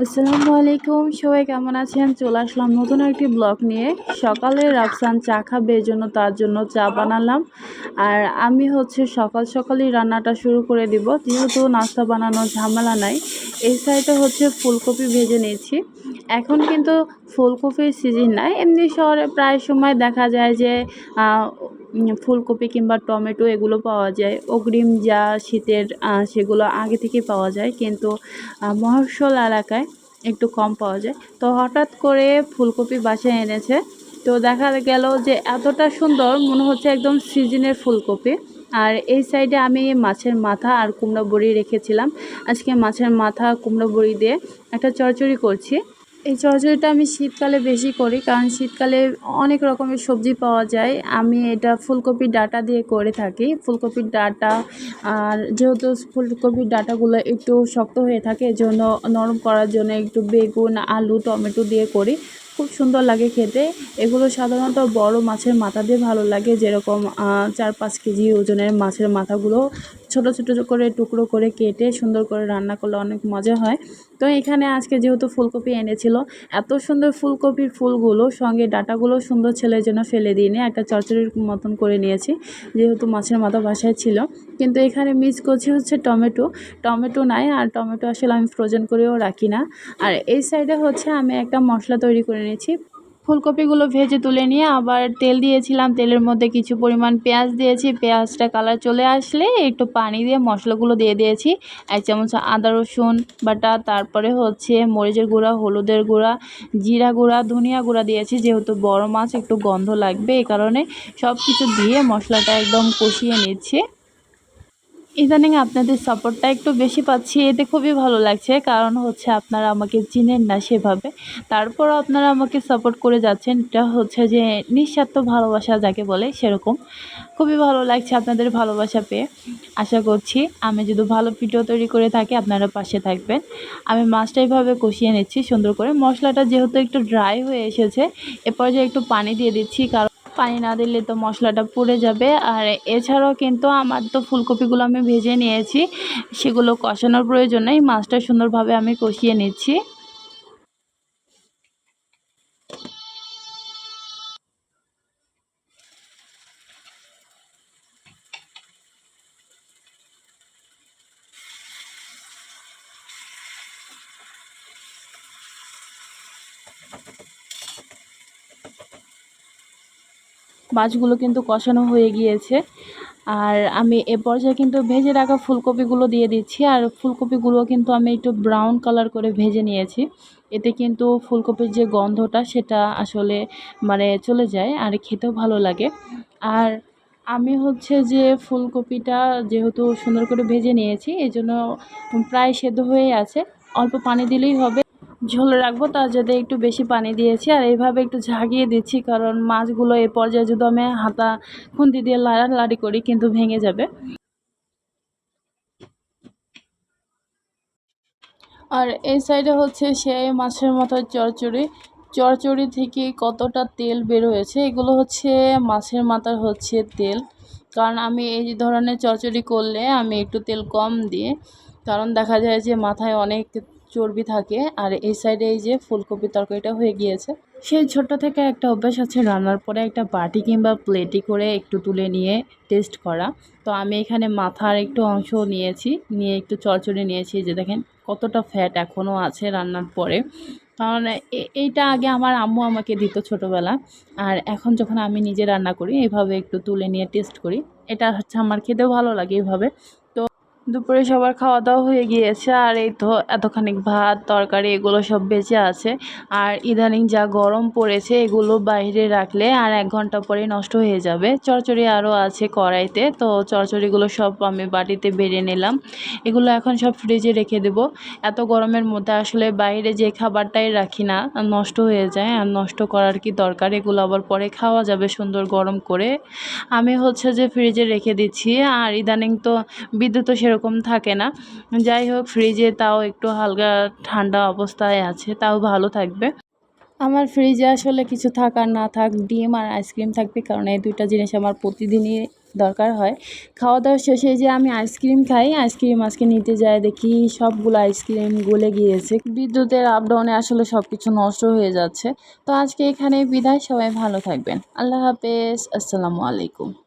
আসসালামু আলাইকুম, সবাই কেমন আছেন? চলে আসলাম নতুন একটি ব্লগ নিয়ে। সকালে রাফসান চা খাবে, এজন্য তার জন্য চা বানালাম। আর আমি সকাল সকালই রান্নাটা শুরু করে দিব, যেহেতু নাস্তা বানানোর ঝামেলা নাই। এই সাইডে ফুলকপি ভেজে নিয়েছি। এখন কিন্তু ফুলকপির সিজন নাই, এমনি শহরে প্রায় সময় দেখা যায় যে ফুলকপি কিংবা টমেটো এগুলো পাওয়া যায়। অগ্রিম যা শীতের সেগুলো আগে থেকে পাওয়া যায়, কিন্তু মফস্বল এলাকায় একটু কম পাওয়া যায়। তো হঠাৎ করে ফুলকপি বাসায় এনেছে, তো দেখা গেল যে এতটা সুন্দর, মনে হচ্ছে একদম সিজনের ফুলকপি। আর এই সাইডে আমি মাছের মাথা আর কুমড়া বড়ি রেখেছিলাম। আজকে মাছের মাথা কুমড়া বড়ি দিয়ে একটা চচ্চড়ি করছি। এই চচ্চড়িটা আমি শীতকালে বেশি করি, কারণ শীতকালে অনেক রকমের সবজি পাওয়া যায়। আমি এটা ফুলকপির ডাঁটা দিয়ে করে থাকি। ফুলকপির ডাঁটা, আর যেহেতু ফুলকপির ডাঁটাগুলো একটু শক্ত হয়ে থাকে, এজন্য নরম করার জন্য একটু বেগুন, আলু, টমেটো দিয়ে করি। খুব সুন্দর লাগে খেতে। এগুলো সাধারণত বড় মাছের মাথা দিয়ে ভালো লাগে, যেরকম 4-5 কেজি ওজনের মাছের মাথাগুলো ছোট ছোট করে টুকরো করে কেটে সুন্দর করে রান্না করলে অনেক মজা হয়। তো এখানে আজকে যেহেতু ফুলকপি এনেছিল, এত সুন্দর ফুলকপির ফুলগুলো সঙ্গে ডাঁটাগুলো সুন্দর ছেলের জন্য ফেলে দিয়ে নিয়ে একটা চচ্চড়ির মতন করে নিয়েছি, যেহেতু মাছের মাথা বাসায় ছিল। কিন্তু এখানে মিস করছি টমেটো। টমেটো নাই, আর টমেটো আসলে আমি ফ্রোজেন করেও রাখি না। আর এই সাইডে আমি একটা মশলা তৈরি করে নিয়েছি। ফুলকপিগুলো ভেজে তুলে নিয়ে আবার তেল দিয়েছিলাম, তেলের মধ্যে কিছু পরিমাণ পেঁয়াজ দিয়েছি। পেঁয়াজটা কালার চলে আসলে একটু পানি দিয়ে মশলাগুলো দিয়ে দিয়েছি। 1 চামচ আদা রসুন বাটা, তারপরে মরিচের গুঁড়া, হলুদের গুঁড়া, জিরা গুঁড়া, ধনিয়া গুঁড়া দিয়েছি। যেহেতু বড় মাছ একটু গন্ধ লাগবে, এই কারণে সব কিছু দিয়ে মশলাটা একদম কষিয়ে নিচ্ছি। ইদানিং আপনাদের সাপোর্টটা একটু বেশি পাচ্ছি, এতে খুবই ভালো লাগছে। কারণ আপনারা আমাকে চিনেন না সেভাবে, তারপরও আপনারা আমাকে সাপোর্ট করে যাচ্ছেন। এটা যে নিঃস্বার্থ ভালোবাসা যাকে বলে, সেরকম খুবই ভালো লাগছে আপনাদের ভালোবাসা পেয়ে। আশা করছি আমি যদি ভালো ভিডিও তৈরি করে থাকি, আপনারা পাশে থাকবেন। আমি মাছটা এইভাবে কষিয়ে নিচ্ছি সুন্দর করে। মশলাটা যেহেতু একটু ড্রাই হয়ে এসেছে, এ পর্যায়ে একটু পানি দিয়ে দিচ্ছি, কারণ পানি না দিলে তো মশলাটা পুড়ে যাবে। আর এছাড়াও কিন্তু আমার তো ফুলকপিগুলো আমি ভেজে নিয়েছি, সেগুলো কষানোর প্রয়োজন নেই। মাছটা সুন্দরভাবে আমি কষিয়ে নিচ্ছি। মাছগুলো কিন্তু কষানো হয়ে গিয়েছে, আর আমি এ পর্যায়ে কিন্তু ভেজে রাখা ফুলকপিগুলো দিয়ে দিচ্ছি। আর ফুলকপিগুলো কিন্তু আমি একটু ব্রাউন কালার করে ভেজে নিয়েছি। এতে কিন্তু ফুলকপির যে গন্ধটা সেটা আসলে চলে যায়, আর খেতেও ভালো লাগে। আর আমি যে ফুলকপিটা যেহেতু সুন্দর করে ভেজে নিয়েছি, এজন্য প্রায় সেদ্ধ হয়ে আছে। অল্প পানি দিলেই হবে। ঝোল রাখবো, তার যাতে একটু বেশি পানি দিয়েছি। আর এইভাবে একটু ঝাঁকিয়ে দিচ্ছি, কারণ মাছগুলো এ পর্যায়ে যদি আমি হাতা খুন্তি দিয়ে লাড়ালাড়ি করি কিন্তু ভেঙে যাবে। আর এই সাইডে সে মাছের মাথার চচ্চড়ি। চচ্চড়ি থেকে কতটা তেল বের হয়েছে, এগুলো মাছের মাথার তেল। কারণ আমি এই ধরনের চচ্চড়ি করলে আমি একটু তেল কম দিয়ে, কারণ দেখা যায় যে মাথায় অনেক চর্বি থাকে। আর এই সাইডে এই যে ফুলকপির তরকারিটা হয়ে গিয়েছে। সেই ছোট্ট থেকে একটা অভ্যাস আছে, রান্নার পরে একটা বাটি কিংবা প্লেটে করে একটু তুলে নিয়ে টেস্ট করা। তো আমি এখানে মাথার একটু অংশ নিয়েছি, নিয়ে একটু চচ্চড়ি নিয়েছি। যে দেখেন কতটা ফ্যাট এখনও আছে রান্নার পরে। কারণ এইটা আগে আমার আম্মু আমাকে দিত ছোটোবেলা, আর এখন যখন আমি নিজে রান্না করি এইভাবে একটু তুলে নিয়ে টেস্ট করি। এটা আমার খেতেও ভালো লাগে এইভাবে। দুপুরে সবার খাওয়া দাওয়া হয়ে গিয়েছে, আর এই তো এতখানি ভাত তরকারি এগুলো সব বেঁচে আছে। আর ইদানিং যা গরম পড়েছে, এগুলো বাইরে রাখলে আর 1 ঘন্টা পরেই নষ্ট হয়ে যাবে। চচ্চড়ি আরও আছে কড়াইতে, তো চচ্চড়িগুলো সব আমি বাটিতে বেড়ে নিলাম। এগুলো এখন সব ফ্রিজে রেখে দেব। এত গরমের মধ্যে আসলে বাইরে যে খাবারটাই রাখি না, নষ্ট হয়ে যায়। আর নষ্ট করার কি দরকার, এগুলো আবার পরে খাওয়া যাবে সুন্দর গরম করে। আমি যে ফ্রিজে রেখে দিচ্ছি। আর ইদানিং তো বিদ্যুৎও সেরকম থাকে না। যাই হোক, ফ্রিজে তাও একটু হালকা ঠান্ডা অবস্থায় আছে, তাও ভালো থাকবে। আমার ফ্রিজে আসলে কিছু থাক আর না থাক, ডিম আর আইসক্রিম থাকবে, কারণ এই 2টা জিনিস আমার প্রতিদিনই দরকার হয়। খাওয়া দাওয়া শেষে যে আমি আইসক্রিম খাই, আইসক্রিম আজকে নিতে যাই দেখি সবগুলো আইসক্রিম গলে গিয়েছে। বিদ্যুতের আপ ডাউনে আসলে সব কিছু নষ্ট হয়ে যাচ্ছে। তো আজকে এখানে বিদায়, সবাই ভালো থাকবেন। আল্লাহ হাফেজ, আসসালামু আলাইকুম।